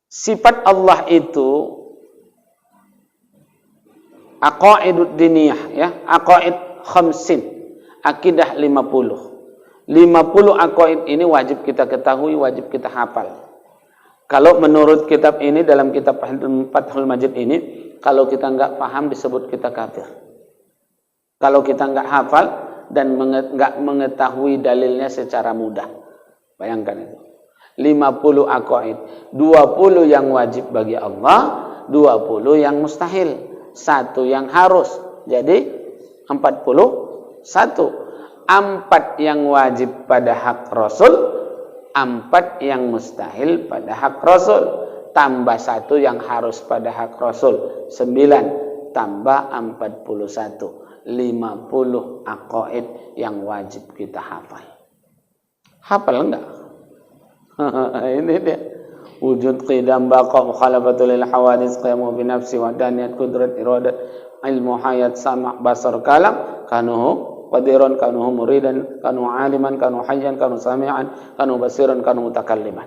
sifat Allah itu aqaidud diniyah, ya, aqaid khamsin, akidah 50 aqaid ini wajib kita ketahui, wajib kita hafal. Kalau menurut kitab ini, dalam kitab Fathul Majid ini, kalau kita nggak paham disebut kita kafir. Kalau kita nggak hafal dan nggak mengetahui dalilnya secara mudah. Bayangkan itu. 50 aqaid, 20 yang wajib bagi Allah, 20 yang mustahil, 1 yang harus. Jadi 41. 4 yang wajib pada hak Rasul, 4 yang mustahil pada hak Rasul, tambah 1 yang harus pada hak Rasul, 9 tambah 41, 50 aqaid yang wajib kita hafal. Hafal enggak? Ini dia. Wujud, qidam, baqa, mukhalafatul lil hawadits, qiyamu bi nafsi, wadaniyat, qudrat, iradat, ilmu, hayat, sama', basar, kalam, kanuhu qadiran, kanu muridan, kanu aliman, kanu hayyan, kanu sami'an, kanu basiran, kanu mutakalliman.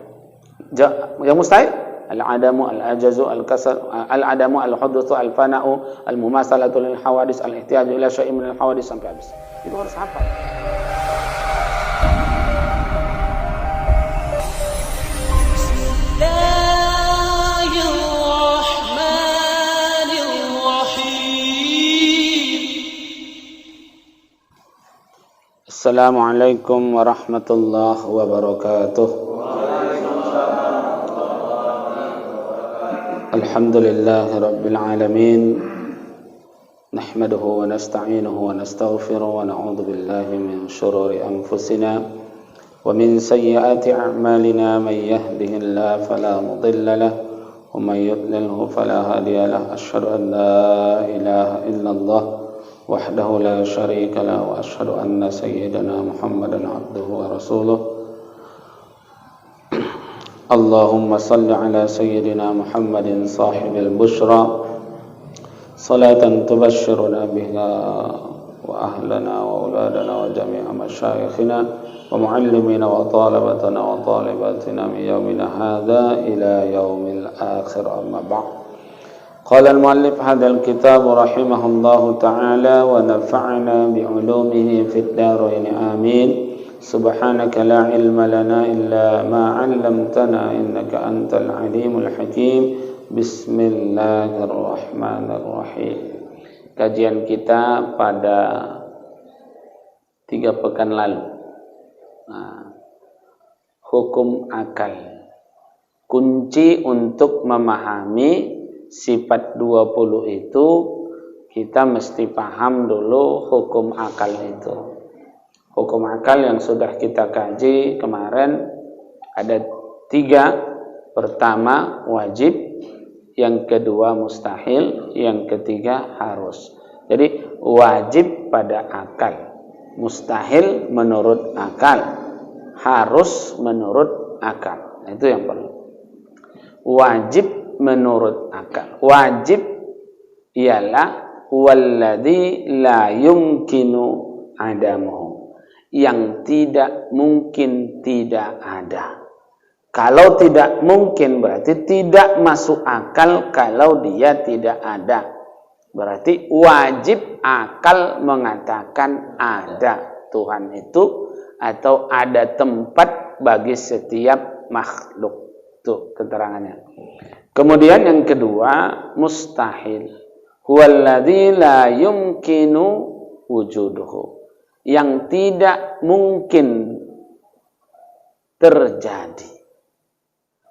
Yang mustahil al-adamu, al-ajazu, al-kasal, al-adamu, al-hudutsu, al-fana'u, al-mumasalatu lil hawadis, al-ihtiyaju ila syai'in min al-hawadis, sampai habis. Itu harus hafal. Assalamualaikum warahmatullahi wabarakatuh. Alhamdulillahi rabbil alamin. Nahmaduhu wa nasta'inuhu wa nastaghfiruhu wa na'udzu billahi min shururi anfusina wa min sayyiati a'malina. Man yahdihillahu fala mudilla lahu wa man yudlilhu fala hadiya lahu. Asyhadu an la ilaha illallah wahdahu la syarika lahu wa asyhadu anna sayyidana Muhammadan abduhu wa rasuluh. Allahumma salli ala sayyidina Muhammadin sahibil bushra salatan tubashshiruna biha wa ahlana wa auladana wa jami'a masyayikhina wa muallimina wa talabatana wa talibatina min yaumina hadha ila yaumil akhir, amma ba'd. Qala al-muallif hadzal kitab rahimahullahu ta'ala wa nafa'ana bi'ulumihi fid dharain amin. Subhanaka la ilma lana illa ma 'allamtana innaka antal alimul hakim. Bismillahirrahmanirrahim. Kajian kita pada 3 pekan lalu. Hukum akal. Kunci untuk memahami sifat 20 itu, kita mesti paham dulu hukum akal itu. Hukum akal yang sudah kita kaji kemarin ada 3. Pertama wajib, yang kedua mustahil, yang ketiga harus. Jadi wajib pada akal, mustahil menurut akal, harus menurut akal. Itu yang perlu. Wajib menurut akal. Wajib ialah walladzi la yumkinu adamuhu, yang tidak mungkin tidak ada. Kalau tidak mungkin berarti tidak masuk akal kalau dia tidak ada. Berarti wajib akal mengatakan ada Tuhan itu atau ada tempat bagi setiap makhluk. Itu keterangannya. Kemudian yang kedua mustahil, huwallazi la yumkinu wujuduhu, yang tidak mungkin terjadi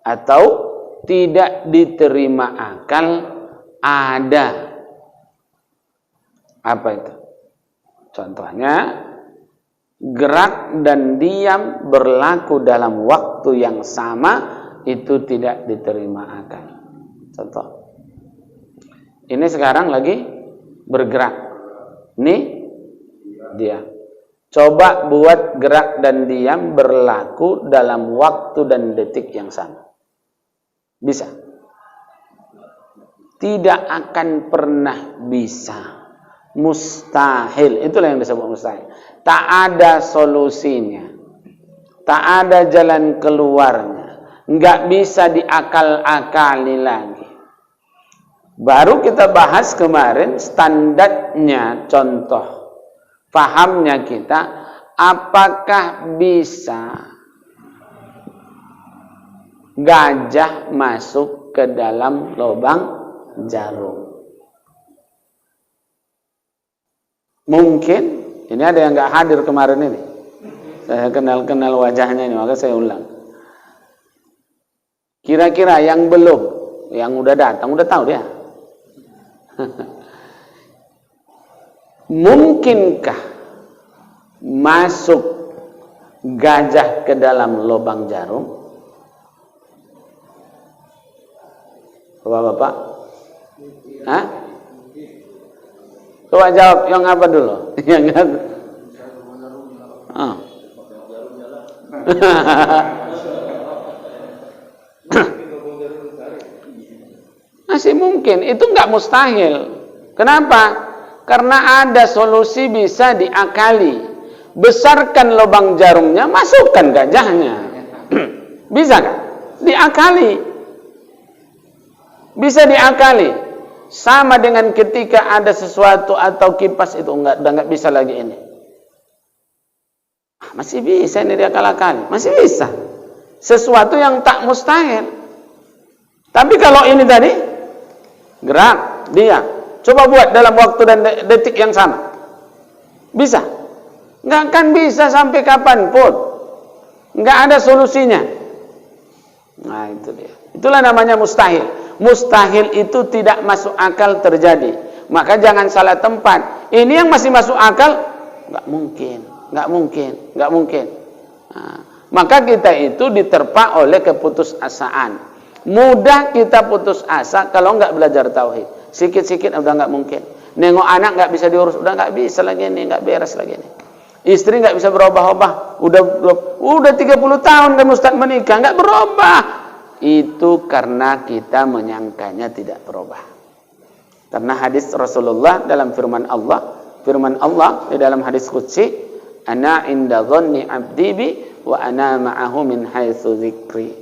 atau tidak diterima akal ada. Apa itu? Contohnya gerak dan diam berlaku dalam waktu yang sama, itu tidak diterima akal. Contoh, ini sekarang lagi bergerak, ini dia. Coba buat gerak dan diam berlaku dalam waktu dan detik yang sama. Bisa? Tidak akan pernah bisa. Mustahil. Itulah yang disebut mustahil. Tak ada solusinya, tak ada jalan keluarnya. nggak bisa diakal-akali lagi. Baru kita bahas kemarin standarnya, contoh pahamnya kita, apakah bisa gajah masuk ke dalam lubang jarum? Mungkin, ini ada yang nggak hadir kemarin ini. Saya kenal wajahnya ini, maka saya ulang. Kira-kira yang belum, yang udah datang, udah tahu dia. Mungkinkah masuk gajah ke dalam lubang jarum? Bapak-bapak? Hah? Coba jawab yang apa dulu? Yang apa? Oh. Masih mungkin, itu nggak mustahil. Kenapa? Karena ada solusi bisa diakali. Besarkan lubang jarumnya, masukkan gajahnya. Bisa kan? Diakali. Bisa diakali. Sama dengan ketika ada sesuatu atau kipas itu udah nggak bisa lagi ini. Masih bisa ini diakal-akali, masih bisa. Sesuatu yang tak mustahil. Tapi kalau ini tadi gerak, dia coba buat dalam waktu dan detik yang sama. Bisa? Nggak akan bisa sampai kapanpun. Nggak ada solusinya. Nah itu dia. Itulah namanya mustahil. Mustahil itu tidak masuk akal terjadi. Maka jangan salah tempat. Ini yang masih masuk akal, nggak mungkin, nggak mungkin, nggak mungkin. Nah, maka kita itu diterpa oleh keputusasaan. Mudah kita putus asa kalau nggak belajar tauhid. Sikit-sikit udah nggak mungkin. Nengok anak nggak bisa diurus, udah nggak bisa lagi nih, nggak beres lagi nih. Istri nggak bisa berubah-ubah, udah 30 tahun kan Ustaz menikah nggak berubah. Itu karena kita menyangkanya tidak berubah. Karena hadis Rasulullah dalam firman Allah di dalam hadis qudsi, ana inda dhanni 'abdi bi wa ana ma'ahu min haitsu dzikri.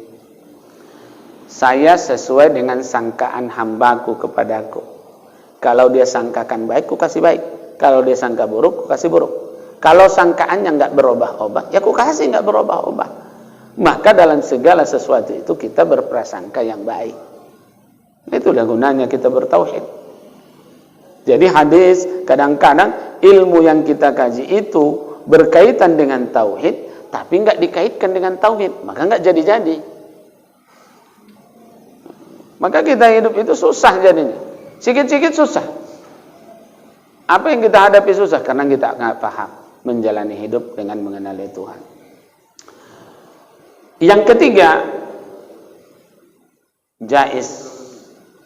Saya sesuai dengan sangkaan hambaku kepadaku. Kalau dia sangkakan baik, ku kasih baik. Kalau dia sangka buruk, ku kasih buruk. Kalau sangkaannya nggak berubah-ubah, ya ku kasih nggak berubah-ubah. Maka dalam segala sesuatu itu kita berprasangka yang baik. Itulah gunanya kita bertauhid. Jadi hadis, kadang-kadang ilmu yang kita kaji itu berkaitan dengan tauhid, tapi nggak dikaitkan dengan tauhid, maka nggak jadi-jadi. Maka kita hidup itu susah jadinya. Sikit-sikit susah. Apa yang kita hadapi susah? Karena kita nggak paham menjalani hidup dengan mengenali Tuhan. Yang ketiga, jaiz.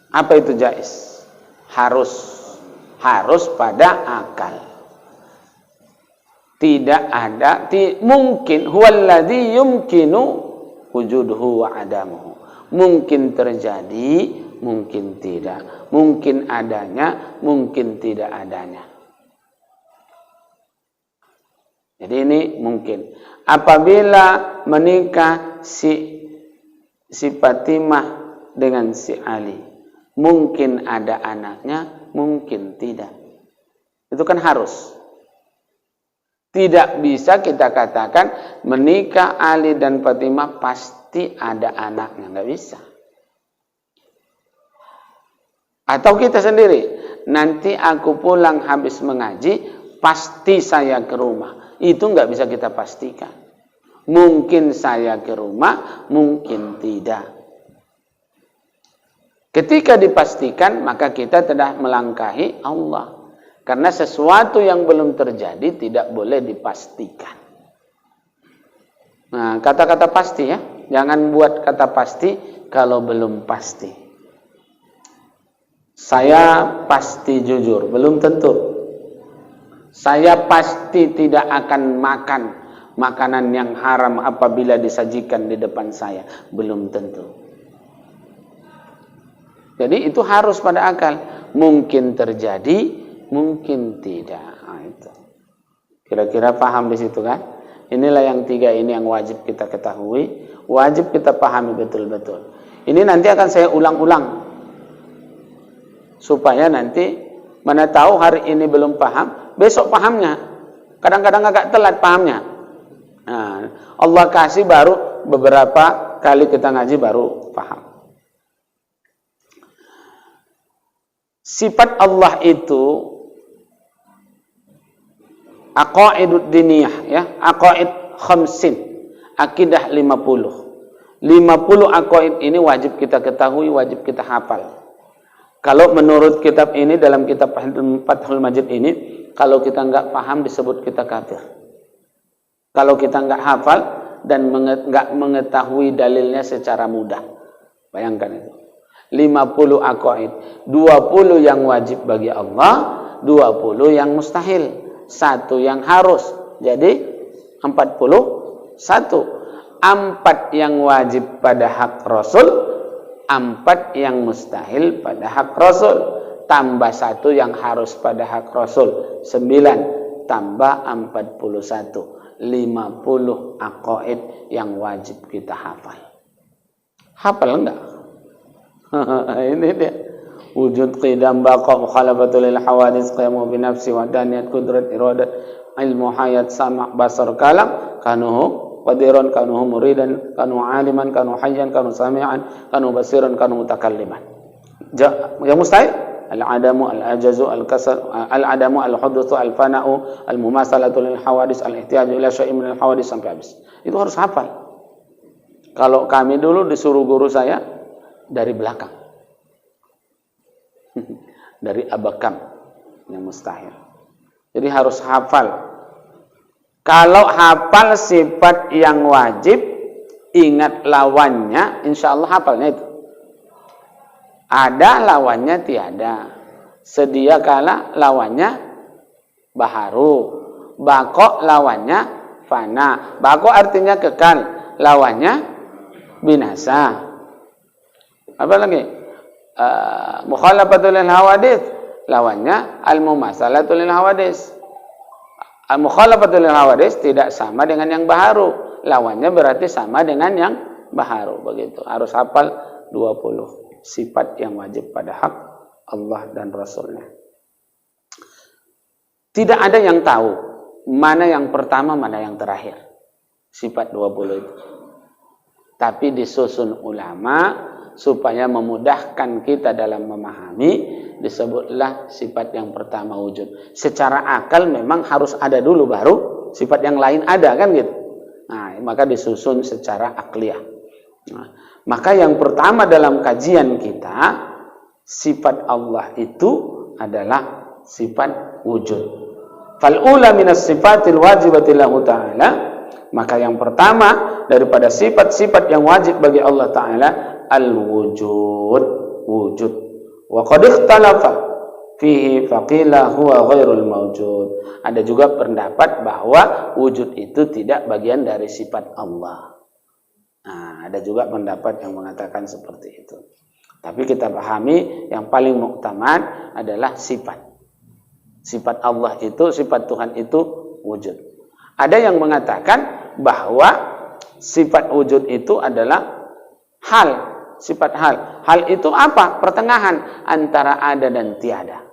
Apa itu jaiz? Harus pada akal. Tidak ada, mungkin huwallazi yumkinu wujuduhu wa adamuhu. Mungkin terjadi, mungkin tidak. Mungkin adanya, mungkin tidak adanya. Jadi ini mungkin. Apabila menikah si Fatimah dengan si Ali, mungkin ada anaknya, mungkin tidak. Itu kan harus. Tidak bisa kita katakan menikah Ali dan Fatimah pasti ada anaknya, nggak bisa. Atau kita sendiri, nanti aku pulang habis mengaji, pasti saya ke rumah. Itu nggak bisa kita pastikan. Mungkin saya ke rumah, mungkin tidak. Ketika dipastikan, maka kita telah melangkahi Allah. Karena sesuatu yang belum terjadi tidak boleh dipastikan. Nah, kata-kata pasti ya. Jangan buat kata pasti kalau belum pasti. Saya pasti jujur, belum tentu. Saya pasti tidak akan makan makanan yang haram apabila disajikan di depan saya. Belum tentu. Jadi itu harus pada akal. Mungkin terjadi, mungkin tidak. Nah, itu. Kira-kira paham di situ kan? Inilah yang tiga ini yang wajib kita ketahui. wajib kita pahami betul-betul. Ini nanti akan saya ulang-ulang supaya nanti mana tahu hari ini belum paham, besok pahamnya. Kadang-kadang agak telat pahamnya. Nah, Allah kasih baru beberapa kali kita ngaji baru paham. Sifat Allah itu aqaidud diniyah, ya, aqaid khamsin, akidah 50. 50 aqaid ini wajib kita ketahui, wajib kita hafal. Kalau menurut kitab ini, dalam kitab Fathul Majid ini, kalau kita nggak paham disebut kita kafir. Kalau kita nggak hafal dan nggak mengetahui dalilnya secara mudah. Bayangkan itu. 50 aqaid. 20 yang wajib bagi Allah, 20 yang mustahil. 1 yang harus. Jadi 41. 4 yang wajib pada hak Rasul, 4 yang mustahil pada hak Rasul, tambah 1 yang harus pada hak Rasul, 9 tambah 41, 50 aqaid yang wajib kita hafal. Hafal enggak? Ini dia. Wujud, qidam, baqa, mukhalafatul lil hawadits, qiyamu bi nafsi, wadaniyat, qudrat, iradat, ilmu, hayat, sama', basar, kalam, kanuhu qadiran, kanu muridan, kanu aliman, kanu hayyan, kanu sami'an, kanu basiran, kanu mutakalliman. Yang mustahil al-adamu, al-ajazu, al-kasal, al-adamu, al-hudutsu, al-fana'u, al-mumasalatu lil hawadis, al-ihtiyaju ila syai'in min al-hawadis, sampai habis. Itu harus hafal. Kalau kami dulu disuruh guru saya dari belakang. Dari abakam yang mustahil. Jadi harus hafal. Kalau hafal sifat yang wajib, ingat lawannya, insya Allah hafalnya itu. Ada lawannya tiada. Sedia kala lawannya baharu. Bako lawannya fana. Bako artinya kekal. Lawannya binasa. Apa lagi? Mukhalafatul lil hawadits. Lawannya al-mumasalatul lil hawadits. Al-mukhalafatul lil hawadits tidak sama dengan yang baharu. Lawannya berarti sama dengan yang baharu. Begitu. Harus hafal 20 sifat yang wajib pada hak Allah dan Rasulnya. Tidak ada yang tahu mana yang pertama, mana yang terakhir. Sifat 20 itu. Tapi disusun ulama supaya memudahkan kita dalam memahami, disebutlah sifat yang pertama wujud. Secara akal memang harus ada dulu baru sifat yang lain ada, kan gitu. Nah, maka disusun secara akliyah. Nah, maka yang pertama dalam kajian kita, sifat Allah itu adalah sifat wujud. Fal ula minas sifatil wajibati lahu ta'ala, maka yang pertama daripada sifat-sifat yang wajib bagi Allah Ta'ala, al-wujud, wujud. Wa qad ikhtalafa fihi faqila huwa ghairul mawjud. Ada juga pendapat bahwa wujud itu tidak bagian dari sifat Allah. Nah, ada juga pendapat yang mengatakan seperti itu. Tapi kita pahami yang paling muktamad adalah sifat. Sifat Allah itu, sifat Tuhan itu wujud. Ada yang mengatakan bahwa sifat wujud itu adalah hal. Sifat hal. Hal itu apa? Pertengahan antara ada dan tiada.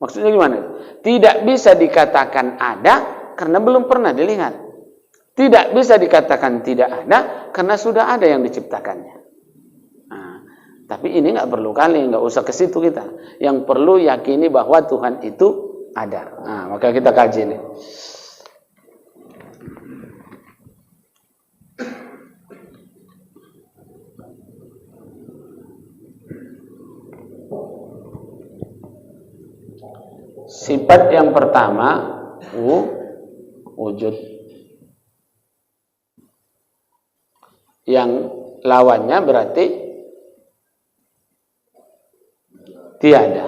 Maksudnya gimana? Tidak bisa dikatakan ada karena belum pernah dilihat. Tidak bisa dikatakan tidak ada karena sudah ada yang diciptakannya. Nah, tapi ini nggak perlu kali, nggak usah ke situ kita. Yang perlu yakini bahwa Tuhan itu ada. Nah, maka kita kaji ini. Sifat yang pertama wujud, yang lawannya berarti tiada,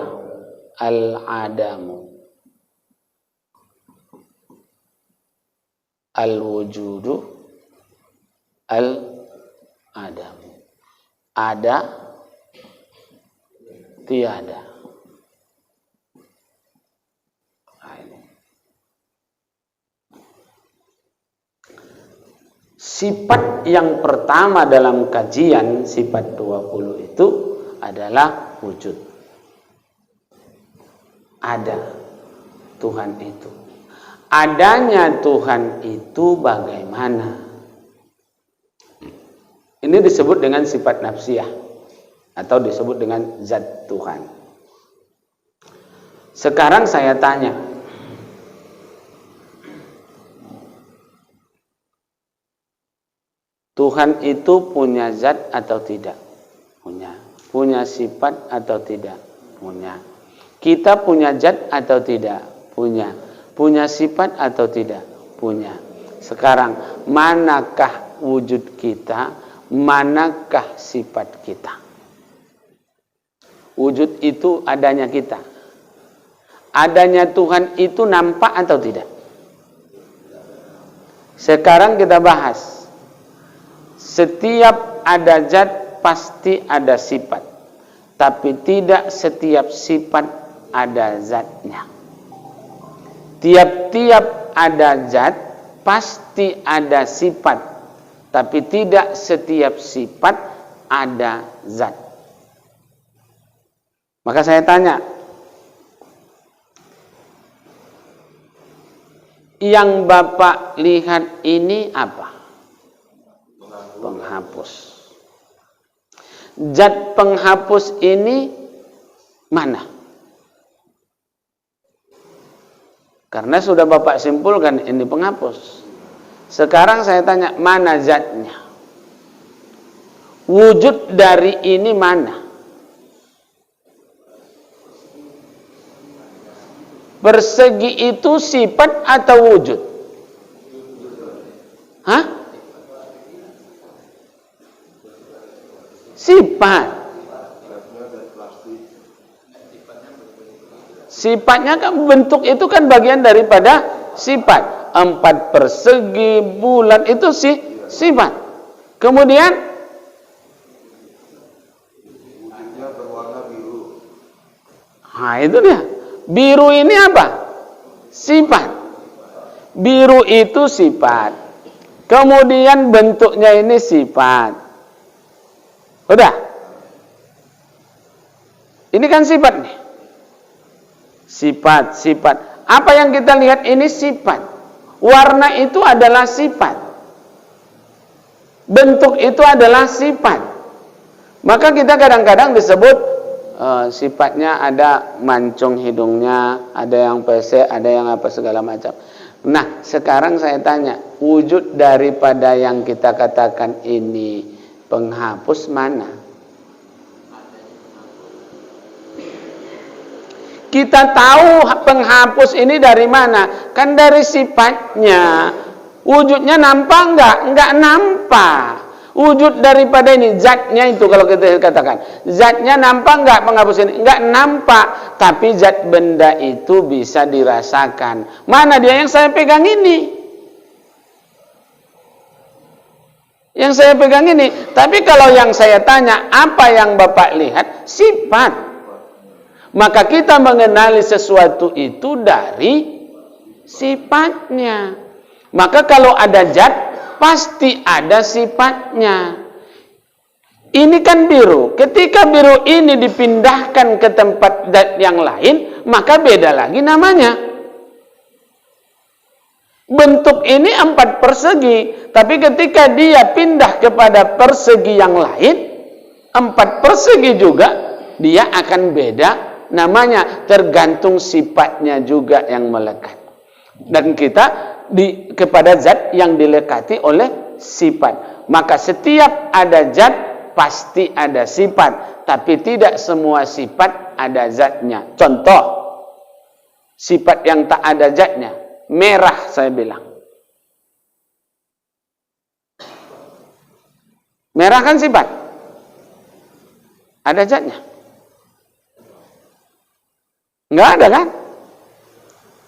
al-adamu, al-wujudu, al-adamu, ada, tiada. Sifat yang pertama dalam kajian sifat 20 itu adalah wujud. Ada Tuhan itu. Adanya Tuhan itu bagaimana? Ini disebut dengan sifat nafsiyah atau disebut dengan zat Tuhan. Sekarang saya tanya, Tuhan itu punya zat atau tidak? Punya. Punya sifat atau tidak? Punya. Kita punya zat atau tidak? Punya. Punya sifat atau tidak? Punya. Sekarang, manakah wujud kita? Manakah sifat kita? Wujud itu adanya kita. Adanya Tuhan itu nampak atau tidak? Sekarang kita bahas. Setiap ada zat pasti ada sifat. Tapi tidak setiap sifat ada zatnya. Tiap-tiap ada zat pasti ada sifat, tapi tidak setiap sifat ada zat. Maka saya tanya, yang Bapak lihat ini apa? Penghapus. Zat penghapus ini mana? Karena sudah Bapak simpulkan ini penghapus. Sekarang saya tanya, mana zatnya? Wujud dari ini mana? Persegi itu sifat atau wujud? Hah? Sifat. Sifatnya kan, bentuk itu kan bagian daripada sifat. 4 persegi, bulan itu sifat. Kemudian berwarna biru. Nah, itu dia. Biru ini apa? Sifat. Biru itu sifat. Kemudian bentuknya ini sifat. Udah. Ini kan sifat nih. Sifat. Apa yang kita lihat ini sifat. Warna itu adalah sifat. Bentuk itu adalah sifat. Maka kita kadang-kadang disebut sifatnya ada mancung hidungnya, ada yang pesek, ada yang apa segala macam. Nah, sekarang saya tanya, wujud daripada yang kita katakan ini penghapus mana? Kita tahu penghapus ini dari mana? Kan dari sifatnya. Wujudnya nampak enggak? Enggak nampak. Wujud daripada ini, zatnya itu kalau kita katakan. Zatnya nampak enggak penghapus ini? Enggak nampak. Tapi zat benda itu bisa dirasakan. Mana dia yang saya pegang ini? Yang saya pegang ini. Tapi kalau yang saya tanya, apa yang Bapak lihat? Sifat. Maka kita mengenali sesuatu itu dari sifatnya. Maka kalau ada zat, pasti ada sifatnya. Ini kan biru. Ketika biru ini dipindahkan ke tempat zat yang lain, maka beda lagi namanya. Bentuk ini 4 persegi. Tapi ketika dia pindah kepada persegi yang lain, 4 persegi juga, dia akan beda namanya, tergantung sifatnya juga yang melekat. Dan kita kepada zat yang dilekati oleh sifat. Maka setiap ada zat pasti ada sifat, tapi tidak semua sifat ada zatnya. Contoh, sifat yang tak ada zatnya, merah saya bilang. Merah kan sifat, ada zatnya? Enggak ada kan?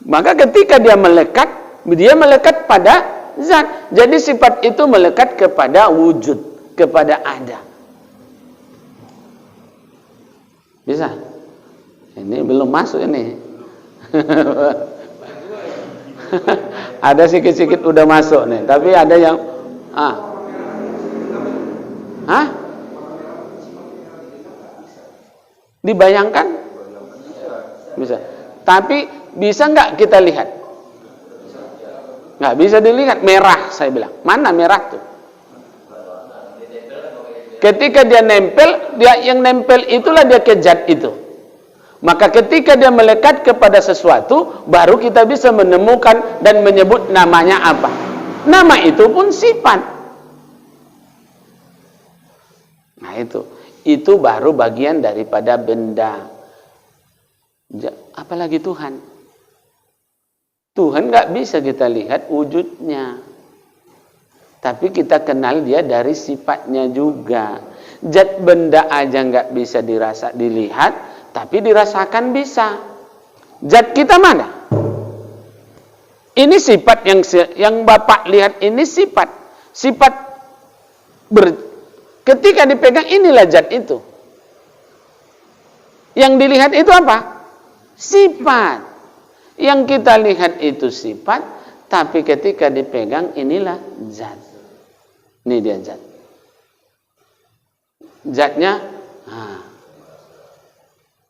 Maka ketika dia melekat pada zat. Jadi sifat itu melekat kepada wujud, kepada ada. Bisa? Ini belum masuk ini. Ada sikit-sikit udah masuk nih, tapi ada yang Ah. Hah? Dibayangkan? Bisa. Tapi bisa nggak kita lihat? Nggak bisa dilihat. Merah, saya bilang. Mana merah tuh? Ketika dia nempel, yang nempel itulah dia kejat itu. Maka ketika dia melekat kepada sesuatu, baru kita bisa menemukan dan menyebut namanya apa. Nama itu pun sifat. Nah itu baru bagian daripada benda. Apalagi Tuhan. Tuhan nggak bisa kita lihat wujudnya. Tapi kita kenal dia dari sifatnya juga. Zat benda aja nggak bisa dilihat, tapi dirasakan bisa. Zat kita mana? Ini sifat yang Bapak lihat ini sifat. Ketika dipegang inilah zat itu. Yang dilihat itu apa? Sifat. Yang kita lihat itu sifat, tapi ketika dipegang inilah zat. Ini dia zat. Zatnya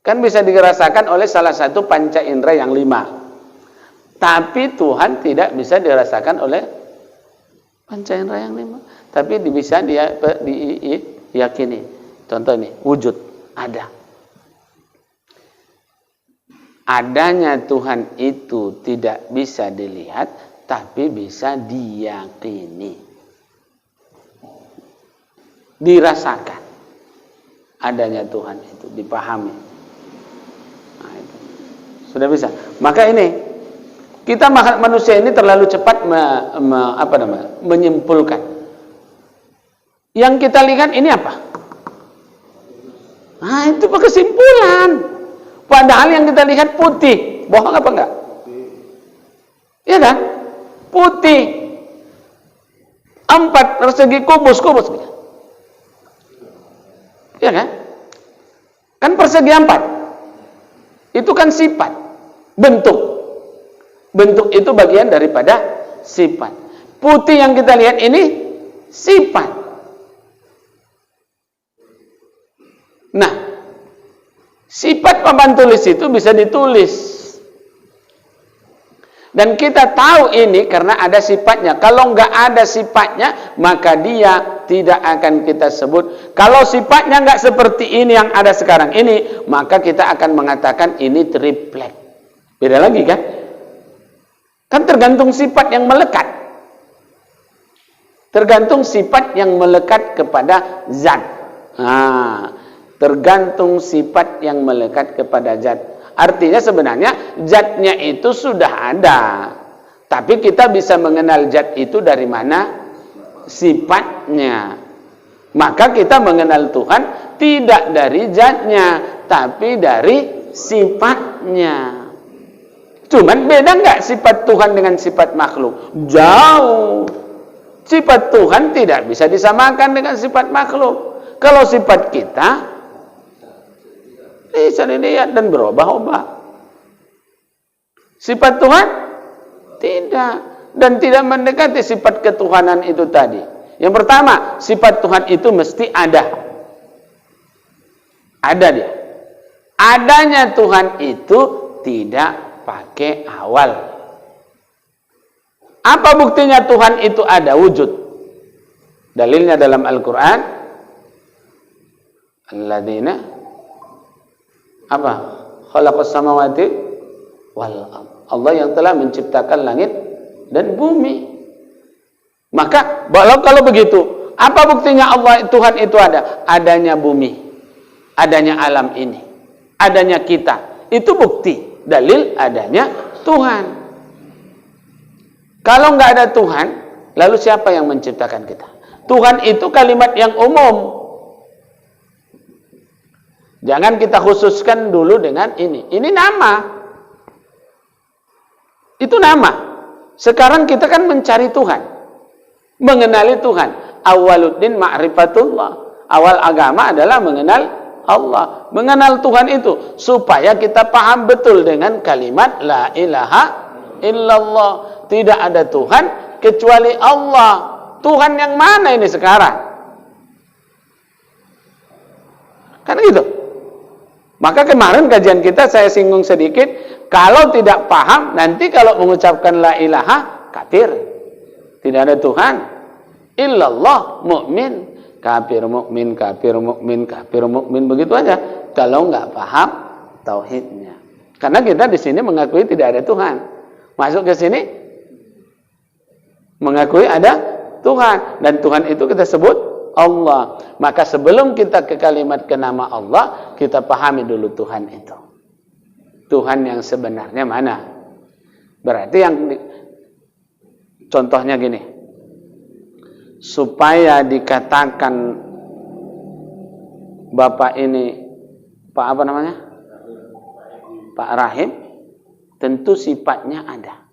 kan bisa dirasakan oleh salah satu panca indera yang 5. Tapi Tuhan tidak bisa dirasakan oleh panca indera yang 5. Tapi bisa diyakini. Contoh ini, wujud ada. Adanya Tuhan itu tidak bisa dilihat, tapi bisa diyakini. Dirasakan adanya Tuhan itu, dipahami. Nah, itu. Sudah bisa. Maka ini kita manusia ini terlalu cepat menyimpulkan. Yang kita lihat ini apa? Nah, itu kesimpulan. Padahal yang kita lihat putih. Bohong apa enggak? Iya kan? Putih. 4 persegi kubus. Iya kan? Kan persegi 4. Itu kan sifat. Bentuk. Bentuk itu bagian daripada sifat. Putih yang kita lihat ini sifat. Nah, sifat papan tulis itu bisa ditulis. Dan kita tahu ini karena ada sifatnya. Kalau nggak ada sifatnya, maka dia tidak akan kita sebut. Kalau sifatnya nggak seperti ini yang ada sekarang ini, maka kita akan mengatakan ini triplek. Beda lagi kan? Kan tergantung sifat yang melekat. Tergantung sifat yang melekat kepada zat. Nah, tergantung sifat yang melekat kepada zat. Artinya sebenarnya zatnya itu sudah ada. Tapi kita bisa mengenal zat itu dari mana? Sifatnya. Maka kita mengenal Tuhan tidak dari zatnya, tapi dari sifatnya. Cuman beda nggak sifat Tuhan dengan sifat makhluk? Jauh. Sifat Tuhan tidak bisa disamakan dengan sifat makhluk. Kalau sifat kita bisa dilihat dan berubah-ubah. Sifat Tuhan tidak, dan tidak mendekati sifat ketuhanan itu tadi. Yang pertama, sifat Tuhan itu mesti ada. Ada dia. Adanya Tuhan itu tidak pakai awal. Apa buktinya Tuhan itu ada wujud? Dalilnya dalam Al-Quran. Alladzina apa? Khalaqas samawati wal ardh. Allah yang telah menciptakan langit dan bumi. Maka kalau begitu, apa buktinya Allah Tuhan itu ada? Adanya bumi, adanya alam ini, adanya kita. Itu bukti, dalil adanya Tuhan. Kalau nggak ada Tuhan, lalu siapa yang menciptakan kita? Tuhan itu kalimat yang umum. Jangan kita khususkan dulu dengan ini. Ini nama. Itu nama. Sekarang kita kan mencari Tuhan. Mengenali Tuhan. Awaluddin ma'rifatullah. Awal agama adalah mengenal Allah. Mengenal Tuhan itu. Supaya kita paham betul dengan kalimat La ilaha illallah. Tidak ada Tuhan kecuali Allah. Tuhan yang mana ini sekarang? Kan gitu. Maka kemarin kajian kita saya singgung sedikit, kalau tidak paham nanti kalau mengucapkan la ilaha kafir. Tidak ada Tuhan illallah, mukmin, kafir mukmin, kafir mukmin, kafir mukmin, begitu aja. Kalau nggak paham tauhidnya. Karena kita di sini mengakui tidak ada Tuhan. Masuk ke sini mengakui ada Tuhan, dan Tuhan itu kita sebut Allah. Maka sebelum kita ke kalimat ke nama Allah, kita pahami dulu Tuhan itu. Tuhan yang sebenarnya mana? Berarti contohnya gini. Supaya dikatakan Bapak ini Pak apa namanya? Pak Rahim, tentu sifatnya ada.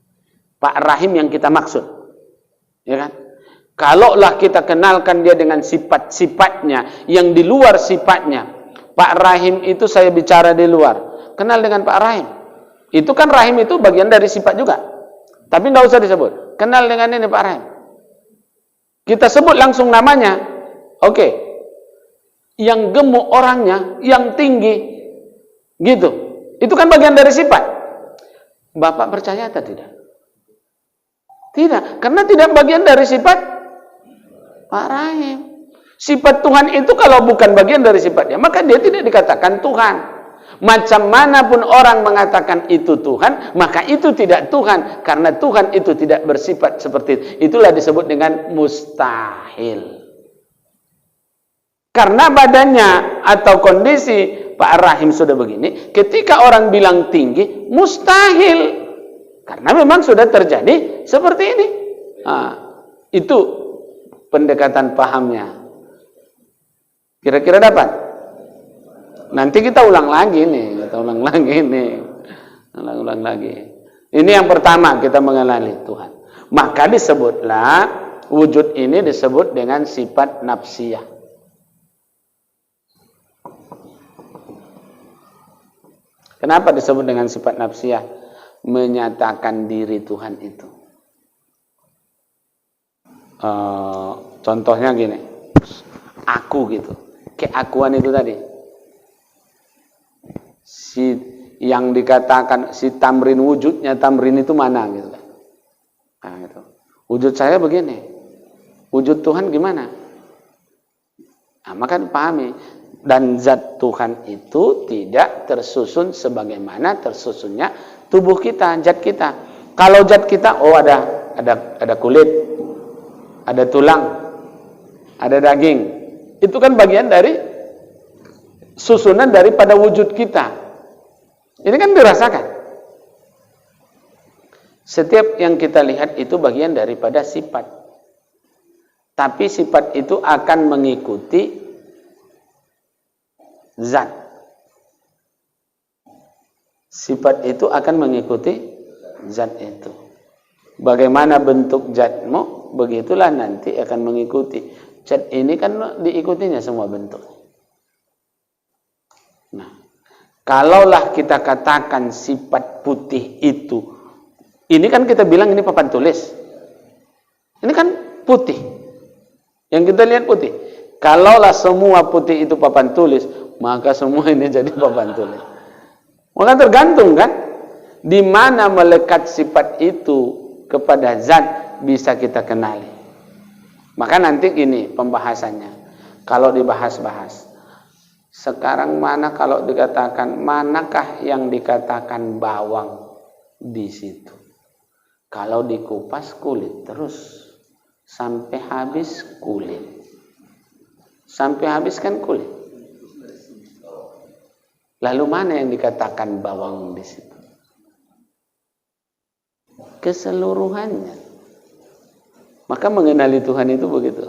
Pak Rahim yang kita maksud. Ya kan? Kalaulah kita kenalkan dia dengan sifat-sifatnya yang di luar sifatnya. Pak Rahim itu saya bicara di luar. Kenal dengan Pak Rahim. Itu kan Rahim itu bagian dari sifat juga. Tapi nggak usah disebut. Kenal dengan ini Pak Rahim. Kita sebut langsung namanya. Oke. Yang gemuk orangnya, yang tinggi. Gitu. Itu kan bagian dari sifat. Bapak percaya atau tidak? Tidak. Karena tidak bagian dari sifat Pak Rahim. Sifat Tuhan itu kalau bukan bagian dari sifatnya, maka dia tidak dikatakan Tuhan. Macam manapun orang mengatakan itu Tuhan, maka itu tidak Tuhan. Karena Tuhan itu tidak bersifat seperti itu. Itulah disebut dengan mustahil. Karena badannya atau kondisi Pak Rahim sudah begini, ketika orang bilang tinggi, mustahil. Karena memang sudah terjadi seperti ini. Nah, itu pendekatan pahamnya. Kira-kira dapat? Nanti kita ulang lagi nih, ulang lagi. Ini yang pertama kita mengenali Tuhan. Maka disebutlah wujud ini disebut dengan sifat nafsiyah. Kenapa disebut dengan sifat nafsiyah? Menyatakan diri Tuhan itu. Contohnya gini, aku gitu, keakuan itu tadi, si yang dikatakan si tamrin, wujudnya tamrin itu mana gitu. Nah, gitu. Wujud saya begini, wujud Tuhan gimana? Nah, maka pahami, dan zat Tuhan itu tidak tersusun sebagaimana tersusunnya tubuh kita, zat kita. Kalau zat kita, oh ada kulit, ada tulang, ada daging. Itu kan bagian dari susunan daripada wujud kita. Ini kan dirasakan. Setiap yang kita lihat itu bagian daripada sifat. Tapi sifat itu akan mengikuti zat. Sifat itu akan mengikuti zat itu. Bagaimana bentuk zatmu, begitulah nanti akan mengikuti. Zat ini kan diikutinya semua bentuk. Nah, kalaulah kita katakan sifat putih itu, ini kan kita bilang ini papan tulis. Ini kan putih. Yang kita lihat putih. Kalaulah semua putih itu papan tulis, maka semua ini jadi papan tulis. Maka tergantung kan, di mana melekat sifat itu kepada zat bisa kita kenali. Maka nanti ini pembahasannya. Kalau dibahas-bahas. Sekarang mana kalau dikatakan, manakah yang dikatakan bawang di situ? Kalau dikupas kulit terus sampai habis kulit. Sampai habis kan kulit. Lalu mana yang dikatakan bawang di situ? Keseluruhannya. Maka mengenali Tuhan itu begitu.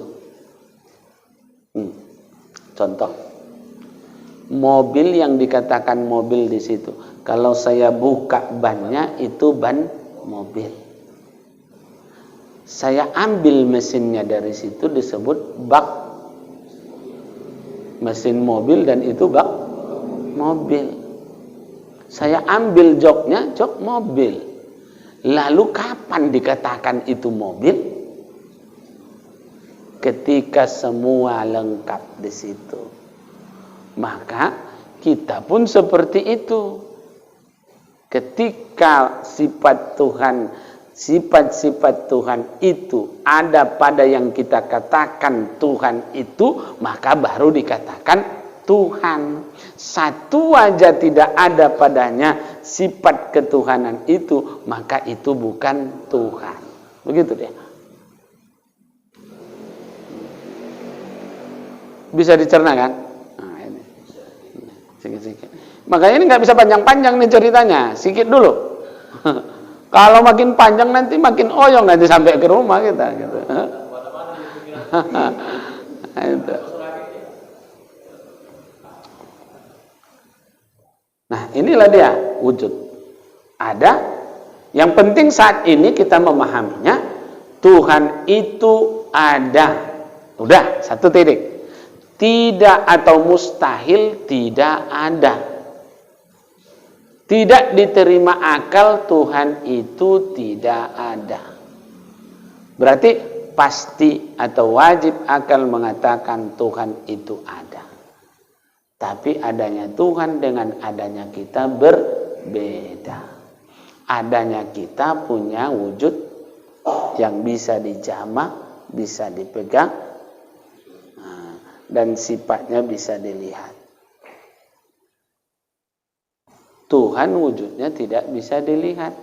Contoh, mobil yang dikatakan mobil di situ, kalau saya buka bannya itu ban mobil. Saya ambil mesinnya dari situ disebut bak mesin mobil, dan itu bak mobil. Saya ambil joknya, jok mobil. Lalu kapan dikatakan itu mobil? ketika semua lengkap di situ, maka kita pun seperti itu. Ketika sifat Tuhan, sifat-sifat Tuhan itu ada pada yang kita katakan Tuhan itu, maka baru dikatakan Tuhan. Satu aja tidak ada padanya sifat ketuhanan itu, maka itu bukan Tuhan. Begitu dia. Bisa dicerna kan? Nah, ini. Sikit-sikit. Makanya ini nggak bisa panjang-panjang nih ceritanya, sikit dulu. Kalau makin panjang nanti makin oyong nanti sampai ke rumah kita. Gitu. Nah, inilah dia wujud. Ada. Yang penting saat ini kita memahaminya, Tuhan itu ada. Udah, satu titik. Tidak atau mustahil tidak ada. Tidak diterima akal Tuhan itu tidak ada. Berarti pasti atau wajib akal mengatakan Tuhan itu ada. Tapi adanya Tuhan dengan adanya kita berbeda. Adanya kita punya wujud yang bisa dijamah, bisa dipegang, dan sifatnya bisa dilihat. Tuhan wujudnya tidak bisa dilihat.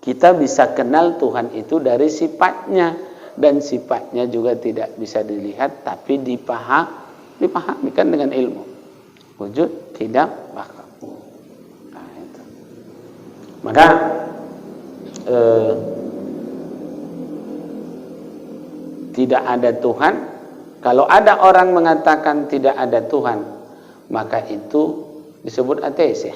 Kita bisa kenal Tuhan itu dari sifatnya, dan sifatnya juga tidak bisa dilihat, tapi dipahamikan dengan ilmu. Wujud tidak bakal. Nah, itu. Maka tidak ada Tuhan. Kalau ada orang mengatakan tidak ada Tuhan, maka itu disebut ateis ya.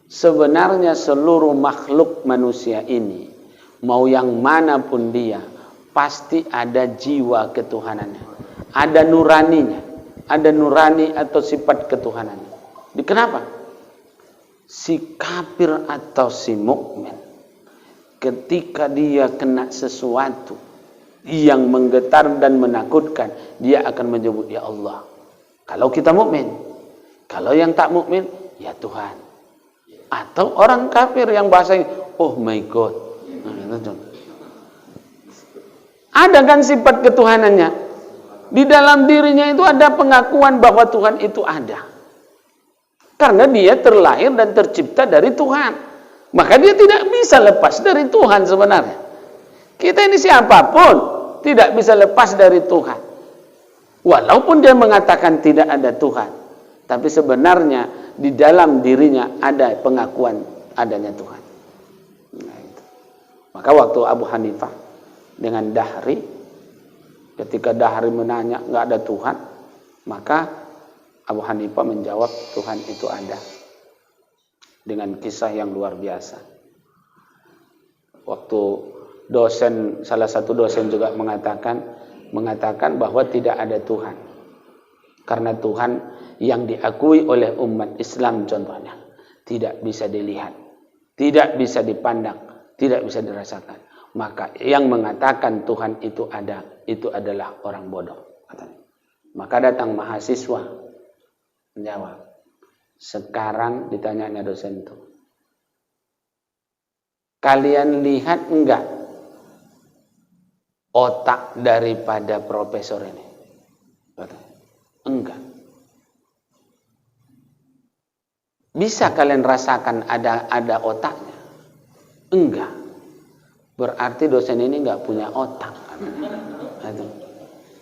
Sebenarnya seluruh makhluk manusia ini, mau yang manapun dia, pasti ada jiwa ketuhanannya, ada nuraninya, ada nurani atau sifat ketuhanannya. Kenapa? Si kafir atau si mukmin, ketika dia kena sesuatu yang menggetar dan menakutkan, dia akan menyebut ya Allah. Kalau kita mukmin, kalau yang tak mukmin, ya Tuhan. Atau orang kafir yang bahasanya, oh my God. Ada kan sifat ketuhanannya. Di dalam dirinya itu ada pengakuan bahwa Tuhan itu ada. Karena dia terlahir dan tercipta dari Tuhan. Maka dia tidak bisa lepas dari Tuhan sebenarnya. Kita ini siapapun tidak bisa lepas dari Tuhan. Walaupun dia mengatakan tidak ada Tuhan, tapi sebenarnya di dalam dirinya ada pengakuan adanya Tuhan. Nah, itu. Maka waktu Abu Hanifah dengan Dahri, ketika Dahri menanya nggak ada Tuhan, maka Abu Hanifah menjawab Tuhan itu ada. Dengan kisah yang luar biasa. Waktu salah satu dosen juga mengatakan bahwa tidak ada Tuhan. Karena Tuhan yang diakui oleh umat Islam contohnya tidak bisa dilihat, tidak bisa dipandang, tidak bisa dirasakan. Maka yang mengatakan Tuhan itu ada, itu adalah orang bodoh, katanya. Maka datang mahasiswa menjawab. Sekarang ditanyanya dosen itu, kalian lihat enggak otak daripada profesor ini? Enggak. Bisa kalian rasakan ada otaknya? Enggak. Berarti dosen ini enggak punya otak.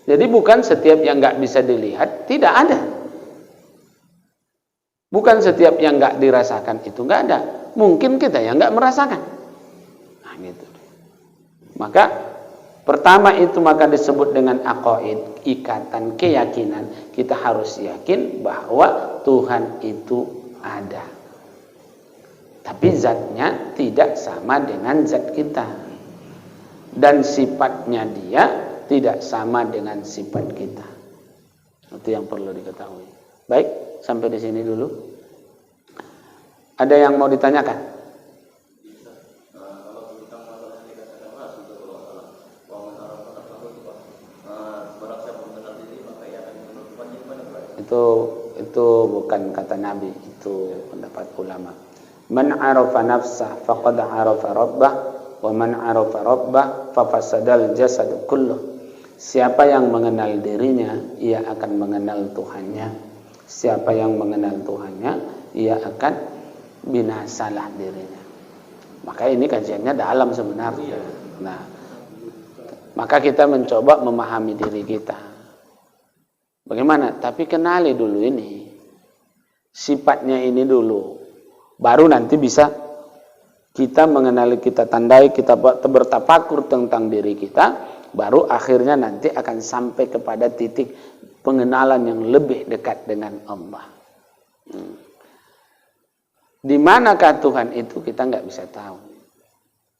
Jadi bukan setiap yang enggak bisa dilihat tidak ada. Bukan setiap yang enggak dirasakan itu enggak ada. Mungkin kita yang enggak merasakan. Nah, gitu. Maka pertama itu maka disebut dengan aqaid, ikatan keyakinan. Kita harus yakin bahwa Tuhan itu ada. Tapi zatnya tidak sama dengan zat kita. Dan sifatnya dia tidak sama dengan sifat kita. Itu yang perlu diketahui. Baik, sampai di sini dulu. Ada yang mau ditanyakan? Kalau kita itu bukan kata Nabi, itu pendapat ulama. Man arafa nafsah faqad arafa rabbah, wa man arafa rabbah fafasadal jasad kulluh. Siapa yang mengenal dirinya, ia akan mengenal Tuhannya. Siapa yang mengenal Tuhannya, ia akan binasalah dirinya. Maka ini kajiannya dalam sebenarnya. Nah, maka kita mencoba memahami diri kita. Bagaimana? Tapi kenali dulu ini. Sifatnya ini dulu. Baru nanti bisa kita mengenali, kita tandai, kita bertafakur tentang diri kita. Baru akhirnya nanti akan sampai kepada titik pengenalan yang lebih dekat dengan Allah. Di manakah Tuhan itu kita nggak bisa tahu.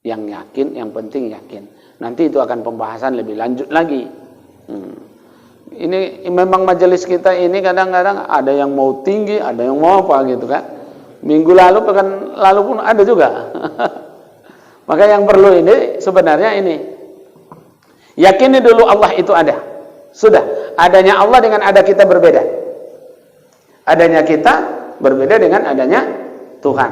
Yang yakin, yang penting yakin. Nanti itu akan pembahasan lebih lanjut lagi. Ini memang majelis kita ini kadang-kadang ada yang mau tinggi, ada yang mau apa gitu kan. Minggu lalu, pekan lalu pun ada juga. Maka yang perlu ini sebenarnya ini. Yakini dulu Allah itu ada. Sudah. Adanya Allah dengan ada kita berbeda. Adanya kita berbeda dengan adanya Tuhan.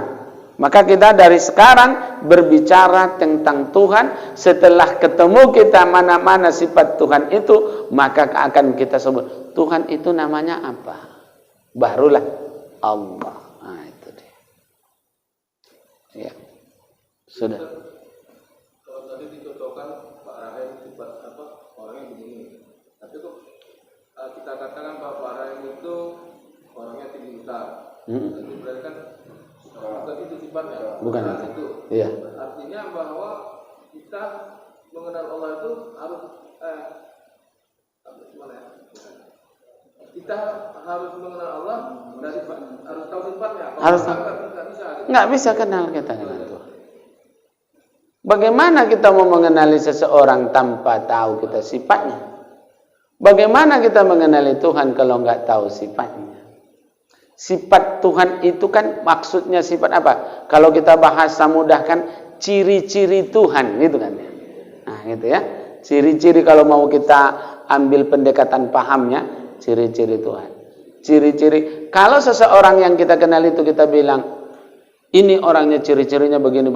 Maka kita dari sekarang berbicara tentang Tuhan. Setelah ketemu kita mana-mana sifat Tuhan itu, maka akan kita sebut Tuhan itu namanya apa? Barulah Allah. Nah, itu dia. Ya. Sudah. Kalau tadi dicocokkan Pak Rahim sifat apa? Orangnya begini. Tapi kok kita katakan Pak Rahim itu orangnya tinggi besar. Jadi berarti kan bukan itu sifatnya. Bukan itu. Iya. Artinya bahwa kita mengenal Allah itu harus gimana ya? Kita harus mengenal Allah dari harus tahu sifatnya. Harus tahu. Nggak bisa kenal kita dengan Tuhan. Bagaimana kita mau mengenali seseorang tanpa tahu kita sifatnya? Bagaimana kita mengenali Tuhan kalau nggak tahu sifatnya? Sifat Tuhan itu kan maksudnya sifat apa? Kalau kita bahasa mudah kan ciri-ciri Tuhan gitu kan ya. Nah gitu ya. Ciri-ciri kalau mau kita ambil pendekatan pahamnya, ciri-ciri Tuhan. Ciri-ciri. Kalau seseorang yang kita kenal itu kita bilang ini orangnya ciri-cirinya begini.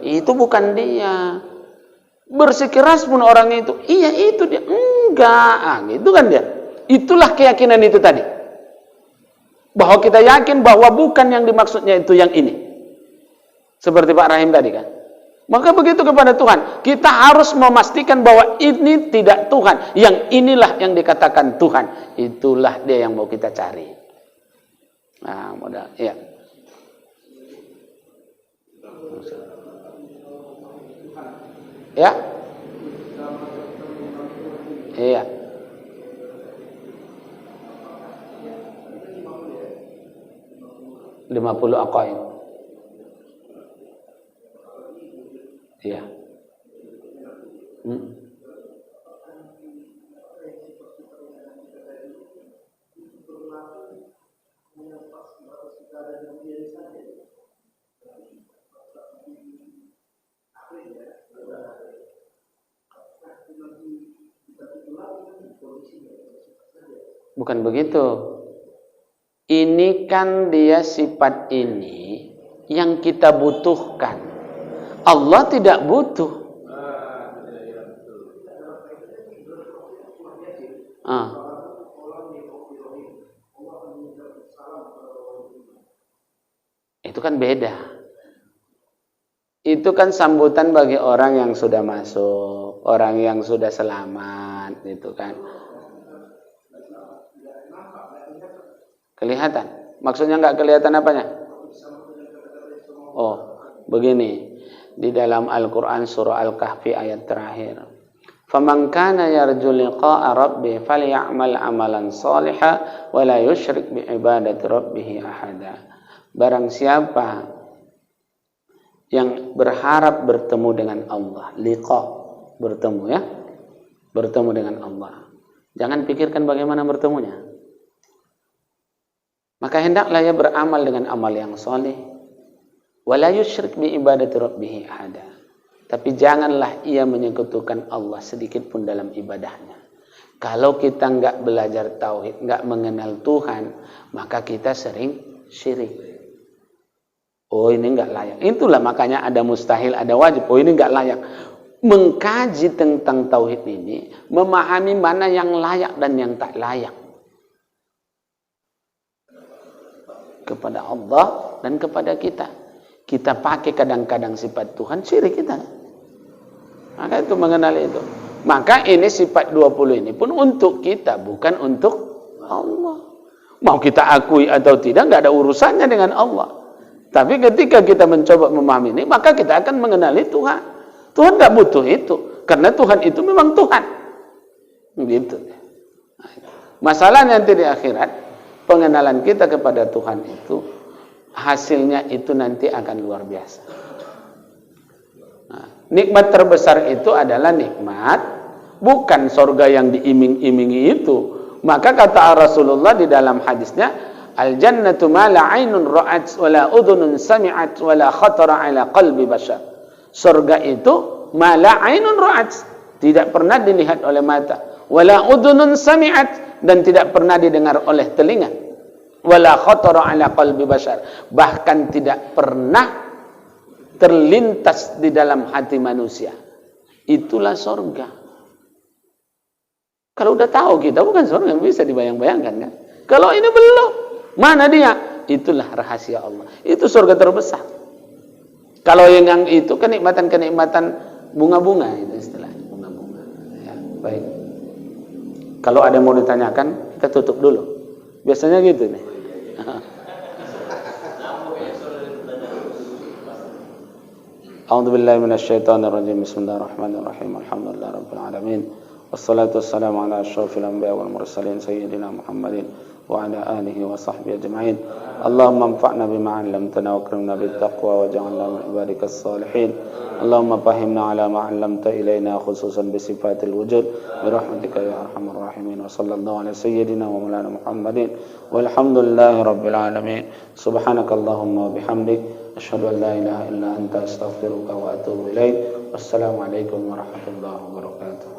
Itu bukan dia. Bersikeras pun orangnya itu, iya itu dia. Enggak, gitu kan dia. Itulah keyakinan itu tadi. Bahwa kita yakin bahwa bukan yang dimaksudnya itu yang ini. Seperti Pak Rahim tadi kan. Maka begitu kepada Tuhan. Kita harus memastikan bahwa ini tidak Tuhan. Yang inilah yang dikatakan Tuhan. Itulah dia yang mau kita cari. Nah, modal. Ya. Ya. Iya. Lima 50 aqaid. Iya. Bukan begitu. Ini kan dia sifat ini yang kita butuhkan. Allah tidak butuh. Itu kan beda. Itu kan sambutan bagi orang yang sudah masuk, orang yang sudah selamat, gitu kan. Kelihatan. Maksudnya nggak kelihatan apanya? Oh, begini. Di dalam Al-Quran surah Al-Kahfi ayat terakhir. فَمَنْ كَانَ يَرْجُو لِقَاءَ رَبِّهِ فَلْيَعْمَلْ عَمَلًا صَالِحًا وَلَا يُشْرِكْ بِعِبَادَةِ رَبِّهِ أَحَدًا. Barang siapa yang berharap bertemu dengan Allah, liqa, bertemu ya, bertemu dengan Allah. Jangan pikirkan bagaimana bertemunya. Maka hendaklah ia beramal dengan amal yang soleh. Wala yusyrik bi ibadati rabbih ahada. Tapi janganlah ia menyekutukan Allah sedikit pun dalam ibadahnya. Kalau kita nggak belajar tauhid, nggak mengenal Tuhan, maka kita sering syirik. Oh ini nggak layak. Itulah makanya ada mustahil, ada wajib. Oh ini nggak layak. Mengkaji tentang tauhid ini, memahami mana yang layak dan yang tak layak kepada Allah dan kepada kita. Kita pakai kadang-kadang sifat Tuhan, syirik kita. Maka itu mengenal itu. Maka ini sifat 20 ini pun untuk kita, bukan untuk Allah. Mau kita akui atau tidak, nggak ada urusannya dengan Allah. Tapi ketika kita mencoba memahami ini, maka kita akan mengenali Tuhan. Tuhan nggak butuh itu, karena Tuhan itu memang Tuhan. Gitu. Masalah nanti di akhirat, pengenalan kita kepada Tuhan itu, hasilnya itu nanti akan luar biasa. Nah, nikmat terbesar itu adalah nikmat, bukan surga yang diiming-imingi itu. Maka kata Rasulullah di dalam hadisnya, al-jannatu ma la 'ainun ra'at wa la udhunun sami'at wa la khatara 'ala qalbi bashar. Surga itu ma la 'ainun ra'at, tidak pernah dilihat oleh mata, wa la udhunun sami'at, dan tidak pernah didengar oleh telinga, wa la khatara 'ala qalbi bashar, bahkan tidak pernah terlintas di dalam hati manusia. Itulah surga. Kalau udah tahu kita, bukan surga yang bisa dibayang-bayangkan kan? Kalau ini belum, mana dia? Itulah rahasia Allah. Itu surga terbesar. Kalau yang itu kenikmatan-kenikmatan bunga-bunga, itu istilahnya bunga-bunga. Ya, baik. Kalau ada yang mau ditanyakan, kita tutup dulu. Biasanya gitu nih. A'udzubillahi minasyaitonirrajim. Bismillahirrahmanirrahim. Alhamdulillahirabbil alamin. Wassalatu wassalamu ala asyrafil anbiya wal mursalin sayyidina Muhammadin wa ala alihi wa sahbihi ajma'in. Allahumma anfa'na bima 'allamtana wa akrimna bit taqwa waj'alna min ibadikas salihin. Allahumma fahimna ala ma 'allamta ilaina khususan bi sifatil wujud bi rahmatika ya arhamar rahimin. Wa sallallahu ala sayyidina wa maulana Muhammadin walhamdulillahi rabbil alamin. Subhanakallahumma wa bihamdik asyhadu an la ilaha illa anta astaghfiruka wa atubu ilaik. Wassalamu alaikum warahmatullahi wabarakatuh.